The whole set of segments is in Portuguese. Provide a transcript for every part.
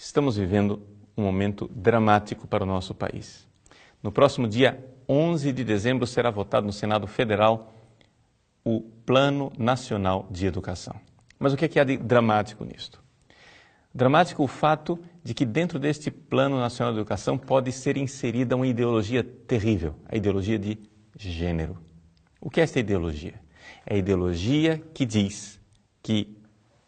Estamos vivendo um momento dramático para o nosso país. No próximo dia 11 de dezembro será votado no Senado Federal o Plano Nacional de Educação. Mas o que é de dramático nisto? Dramático o fato de que dentro deste Plano Nacional de Educação pode ser inserida uma ideologia terrível, a ideologia de gênero. O que é esta ideologia? É a ideologia que diz que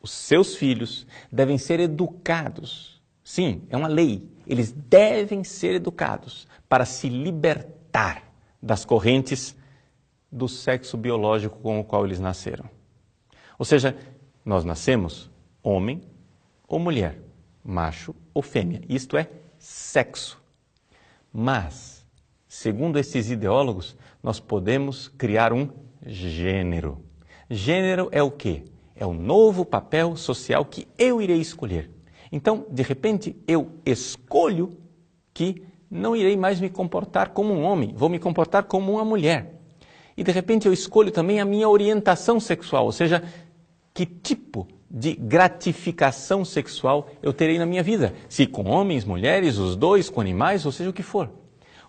os seus filhos devem ser educados. Sim, é uma lei. Eles devem ser educados para se libertar das correntes do sexo biológico com o qual eles nasceram. Ou seja, nós nascemos homem ou mulher, macho ou fêmea. Isto é sexo. Mas, segundo esses ideólogos, nós podemos criar um gênero. Gênero é o quê? É o novo papel social que eu irei escolher. Então, de repente, eu escolho que não irei mais me comportar como um homem, vou me comportar como uma mulher. E, de repente, eu escolho também a minha orientação sexual, ou seja, que tipo de gratificação sexual eu terei na minha vida. Se com homens, mulheres, os dois, com animais, ou seja, o que for.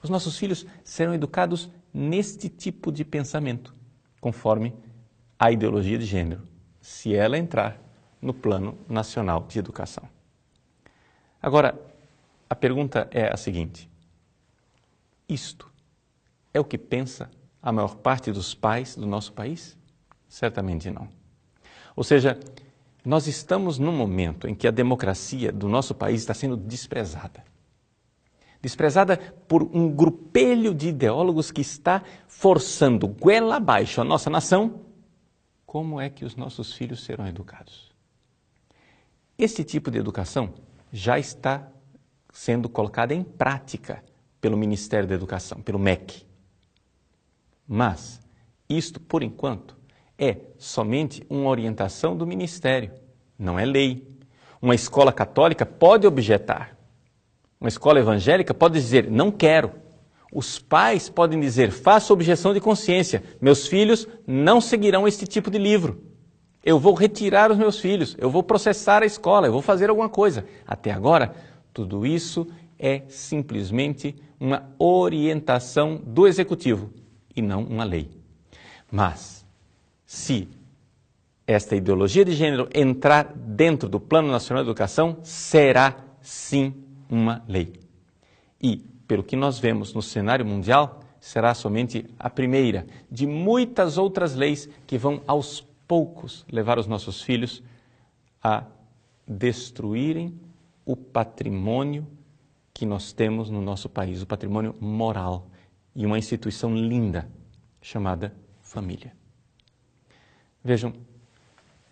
Os nossos filhos serão educados neste tipo de pensamento, conforme a ideologia de gênero, se ela entrar no Plano Nacional de Educação. Agora, a pergunta é a seguinte: isto é o que pensa a maior parte dos pais do nosso país? Certamente não. Ou seja, nós estamos num momento em que a democracia do nosso país está sendo desprezada. Desprezada por um grupelho de ideólogos que está forçando goela abaixo a nossa nação. Como é que os nossos filhos serão educados? Este tipo de educação já está sendo colocada em prática pelo Ministério da Educação, pelo MEC. Mas isto, por enquanto, é somente uma orientação do Ministério, não é lei. Uma escola católica pode objetar. Uma escola evangélica pode dizer, não quero. Os pais podem dizer, faço objeção de consciência, meus filhos não seguirão este tipo de livro. Eu vou retirar os meus filhos, eu vou processar a escola, eu vou fazer alguma coisa. Até agora, tudo isso é simplesmente uma orientação do Executivo e não uma lei. Mas, se esta ideologia de gênero entrar dentro do Plano Nacional de Educação, será sim uma lei. E, pelo que nós vemos no cenário mundial, será somente a primeira de muitas outras leis que vão aos poucos levar os nossos filhos a destruírem o patrimônio que nós temos no nosso país, o patrimônio moral e uma instituição linda chamada família. Vejam,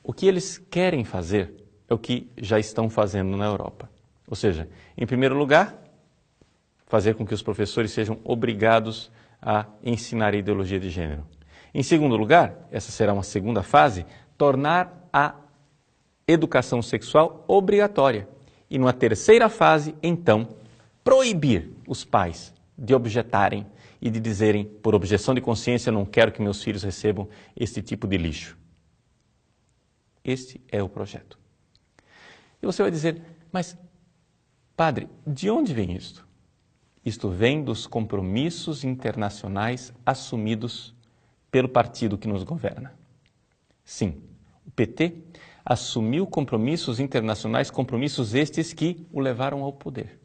o que eles querem fazer é o que já estão fazendo na Europa. Ou seja, em primeiro lugar, fazer com que os professores sejam obrigados a ensinar a ideologia de gênero. Em segundo lugar, essa será uma segunda fase, tornar a educação sexual obrigatória. E numa terceira fase, então, proibir os pais de objetarem e de dizerem, por objeção de consciência, não quero que meus filhos recebam este tipo de lixo. Este é o projeto. E você vai dizer, mas, padre, de onde vem isto? Isto vem dos compromissos internacionais assumidos pelo partido que nos governa. Sim, o PT assumiu compromissos internacionais, compromissos estes que o levaram ao poder.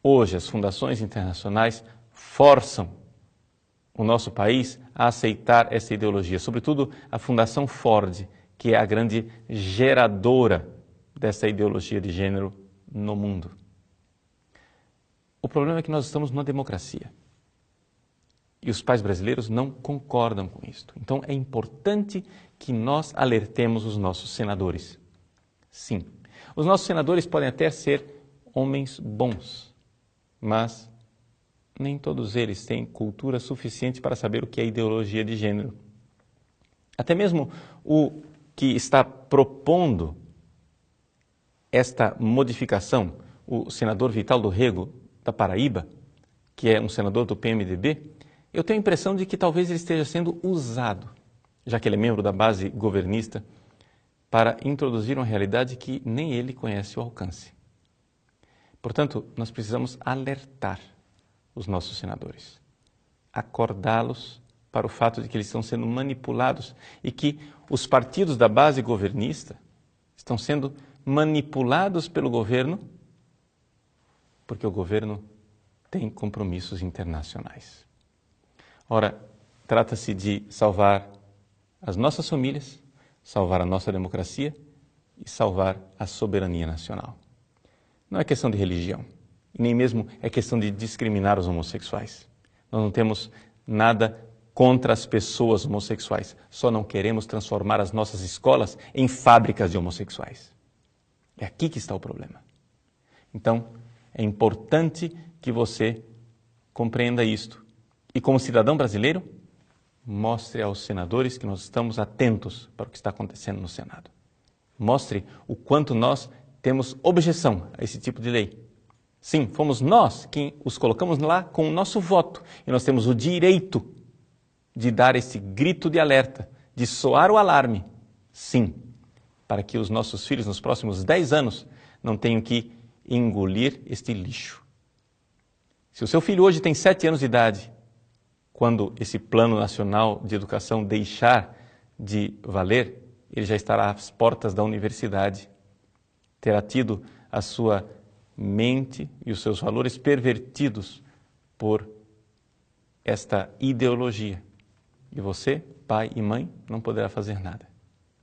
Hoje, as fundações internacionais forçam o nosso país a aceitar essa ideologia, sobretudo a Fundação Ford, que é a grande geradora dessa ideologia de gênero no mundo. O problema é que nós estamos numa democracia. E os pais brasileiros não concordam com isto. Então, é importante que nós alertemos os nossos senadores. Sim, os nossos senadores podem até ser homens bons, mas nem todos eles têm cultura suficiente para saber o que é ideologia de gênero. Até mesmo o que está propondo esta modificação, o senador Vital do Rego, da Paraíba, que é um senador do PMDB, eu tenho a impressão de que talvez ele esteja sendo usado, já que ele é membro da base governista, para introduzir uma realidade que nem ele conhece o alcance. Portanto, nós precisamos alertar os nossos senadores, acordá-los para o fato de que eles estão sendo manipulados e que os partidos da base governista estão sendo manipulados pelo governo porque o governo tem compromissos internacionais. Ora, trata-se de salvar as nossas famílias, salvar a nossa democracia e salvar a soberania nacional. Não é questão de religião, e nem mesmo é questão de discriminar os homossexuais. Nós não temos nada contra as pessoas homossexuais, só não queremos transformar as nossas escolas em fábricas de homossexuais. É aqui que está o problema. Então, é importante que você compreenda isto. E como cidadão brasileiro, mostre aos senadores que nós estamos atentos para o que está acontecendo no Senado. Mostre o quanto nós temos objeção a esse tipo de lei. Sim, fomos nós quem os colocamos lá com o nosso voto. E nós temos o direito de dar esse grito de alerta, de soar o alarme. Sim, para que os nossos filhos nos próximos 10 anos não tenham que engolir este lixo. Se o seu filho hoje tem 7 anos de idade, quando esse Plano Nacional de Educação deixar de valer, ele já estará às portas da universidade. Terá tido a sua mente e os seus valores pervertidos por esta ideologia. E você, pai e mãe, não poderá fazer nada.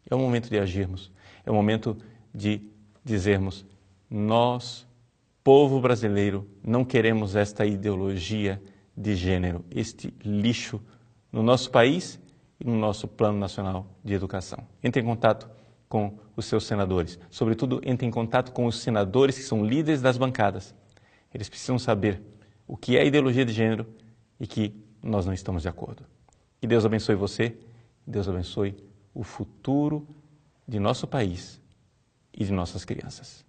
É o momento de agirmos. É o momento de dizermos: nós, povo brasileiro, não queremos esta ideologia de gênero, este lixo no nosso país e no nosso Plano Nacional de Educação. Entre em contato com os seus senadores. Sobretudo, entre em contato com os senadores que são líderes das bancadas. Eles precisam saber o que é ideologia de gênero e que nós não estamos de acordo. Que Deus abençoe você, Deus abençoe o futuro de nosso país e de nossas crianças.